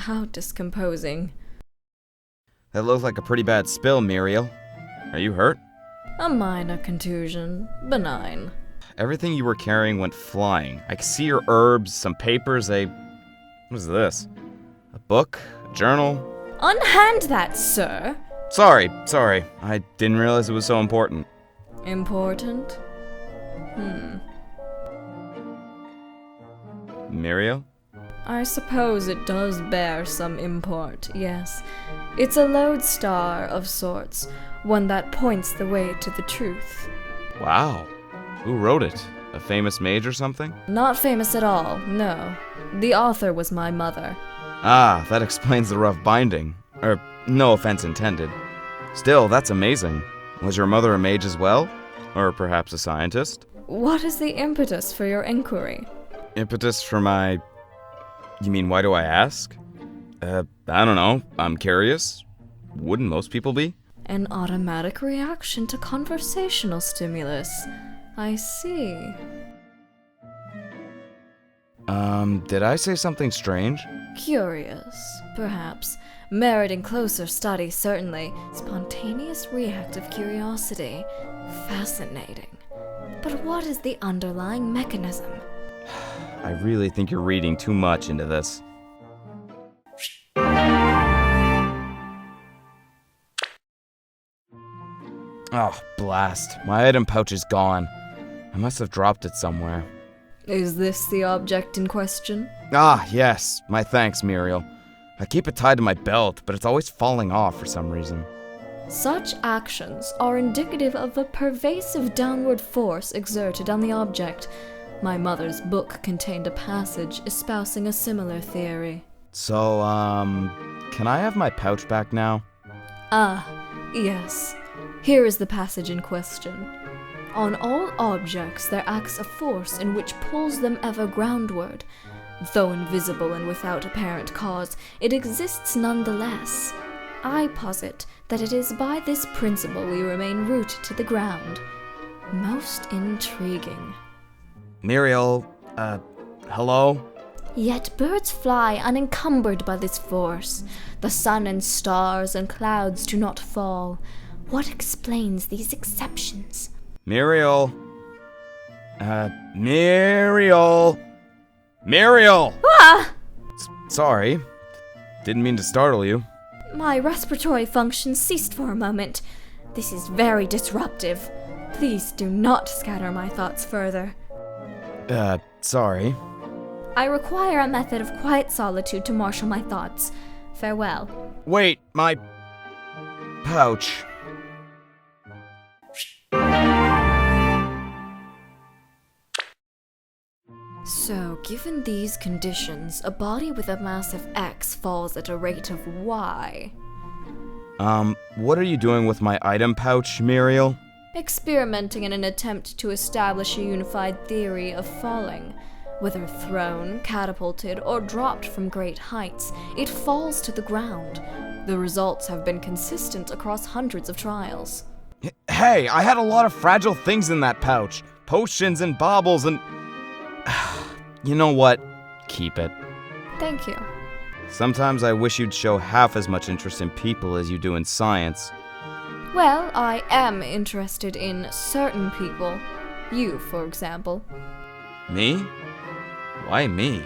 How discomposing. That looked like a pretty bad spill, Miriel. Are you hurt? A minor contusion. Benign. Everything you were carrying went flying. I could see your herbs, some papers, What is this? A book? A journal? Unhand that, sir! Sorry. I didn't realize it was so important. Important? Miriel? I suppose it does bear some import, yes. It's a lodestar of sorts, one that points the way to the truth. Wow. Who wrote it? A famous mage or something? Not famous at all, no. The author was my mother. Ah, that explains the rough binding. No offense intended. Still, that's amazing. Was your mother a mage as well? Or perhaps a scientist? What is the impetus for your inquiry? Impetus for my... You mean, why do I ask? I don't know. I'm curious. Wouldn't most people be? An automatic reaction to conversational stimulus. I see. Did I say something strange? Curious, perhaps. Meriting closer study, certainly. Spontaneous reactive curiosity. Fascinating. But what is the underlying mechanism? I really think you're reading too much into this. Oh, blast. My item pouch is gone. I must have dropped it somewhere. Is this the object in question? Ah, yes. My thanks, Miriel. I keep it tied to my belt, but it's always falling off for some reason. Such actions are indicative of a pervasive downward force exerted on the object. My mother's book contained a passage espousing a similar theory. So, can I have my pouch back now? Ah, yes. Here is the passage in question. On all objects there acts a force in which pulls them ever groundward. Though invisible and without apparent cause, it exists nonetheless. I posit that it is by this principle we remain rooted to the ground. Most intriguing. Miriel, hello? Yet birds fly unencumbered by this force. The sun and stars and clouds do not fall. What explains these exceptions? Miriel. Miriel! Miriel! Ah! Sorry. Didn't mean to startle you. My respiratory function ceased for a moment. This is very disruptive. Please do not scatter my thoughts further. Sorry. I require a method of quiet solitude to marshal my thoughts. Farewell. Wait, my... pouch. So, given these conditions, a body with a mass of X falls at a rate of Y. What are you doing with my item pouch, Miriel? Experimenting in an attempt to establish a unified theory of falling. Whether thrown, catapulted, or dropped from great heights, it falls to the ground. The results have been consistent across hundreds of trials. Hey, I had a lot of fragile things in that pouch. Potions and baubles and... You know what? Keep it. Thank you. Sometimes I wish you'd show half as much interest in people as you do in science. Well, I am interested in certain people. You, for example. Me? Why me?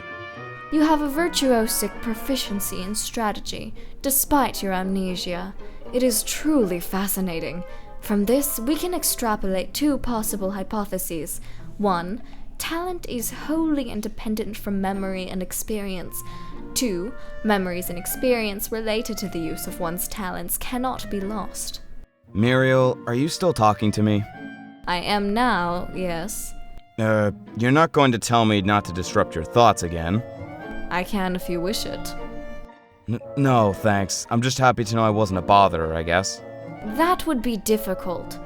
You have a virtuosic proficiency in strategy, despite your amnesia. It is truly fascinating. From this, we can extrapolate two possible hypotheses. 1. Talent is wholly independent from memory and experience. 2. Memories and experience related to the use of one's talents cannot be lost. Miriel, are you still talking to me? I am now, yes. You're not going to tell me not to disrupt your thoughts again? I can if you wish it. No, thanks. I'm just happy to know I wasn't a botherer, I guess. That would be difficult.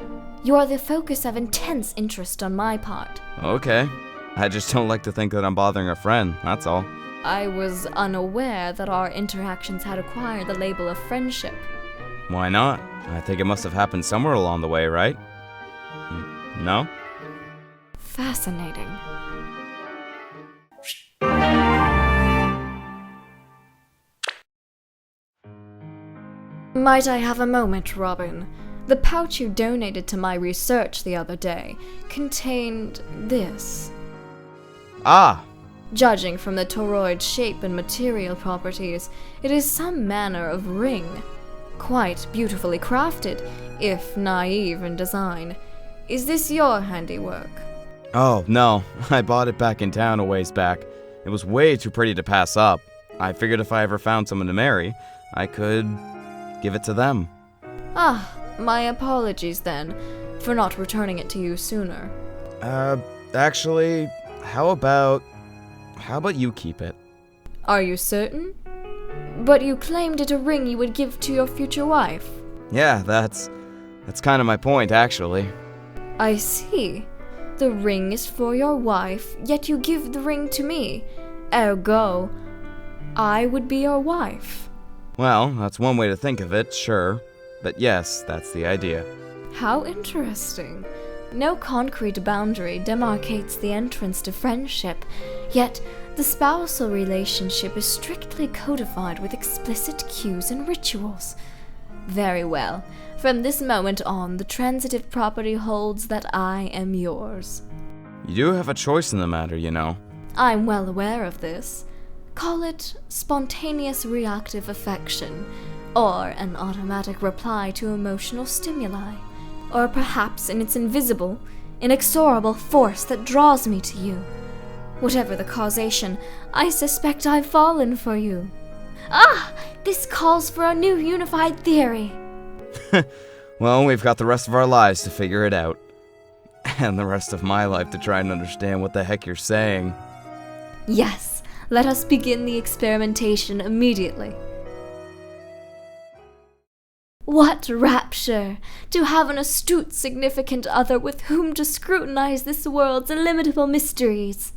You are the focus of intense interest on my part. Okay. I just don't like to think that I'm bothering a friend, that's all. I was unaware that our interactions had acquired the label of friendship. Why not? I think it must have happened somewhere along the way, right? No? Fascinating. Might I have a moment, Robin? The pouch you donated to my research the other day contained this. Ah! Judging from the toroid's shape and material properties, it is some manner of ring. Quite beautifully crafted, if naive in design. Is this your handiwork? Oh, no. I bought it back in town a ways back. It was way too pretty to pass up. I figured if I ever found someone to marry, I could give it to them. Ah, my apologies then, for not returning it to you sooner. Actually, how about you keep it? Are you certain? But you claimed it a ring you would give to your future wife. Yeah, that's kind of my point, actually. I see. The ring is for your wife, yet you give the ring to me. Ergo, I would be your wife. Well, that's one way to think of it, sure. But yes, that's the idea. How interesting. No concrete boundary demarcates the entrance to friendship, yet the spousal relationship is strictly codified with explicit cues and rituals. Very well. From this moment on, the transitive property holds that I am yours. You do have a choice in the matter, you know. I'm well aware of this. Call it spontaneous reactive affection, or an automatic reply to emotional stimuli, or perhaps in its invisible, inexorable force that draws me to you. Whatever the causation, I suspect I've fallen for you. Ah! This calls for a new unified theory. Well, we've got the rest of our lives to figure it out. And the rest of my life to try and understand what the heck you're saying. Yes, let us begin the experimentation immediately. What rapture! To have an astute, significant other with whom to scrutinize this world's illimitable mysteries.